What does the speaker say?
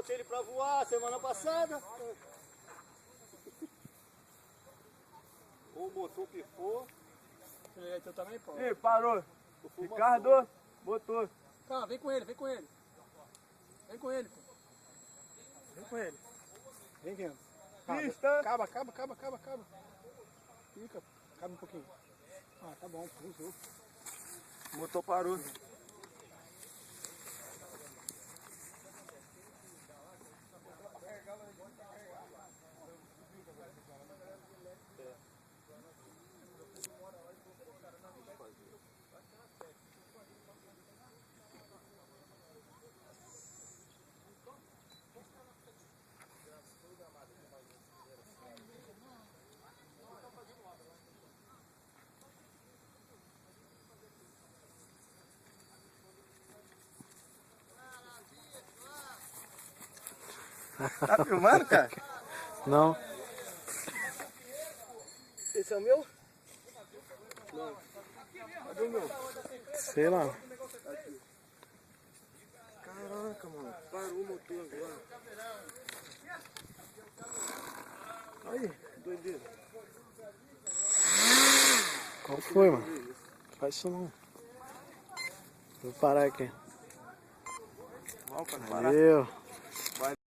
botei ele pra voar semana passada. O motor pifou. E tu também, pô. Ih, parou. Ricardo, botou. Calma, vem com ele, vem com ele. Vem com ele, pô. Vem com ele. Vem vindo. Pista. Acaba. Fica, cabe um pouquinho. Ah, tá bom, usou. O motor parou. Tá filmando, cara? Não. Esse é o meu? Não. Cadê o meu? Sei lá. Aqui. Caraca, mano. Parou o motor agora. Aí, doideira. Qual foi, mano? Faz isso não. Vou parar aqui. Mal pra parar. Valeu.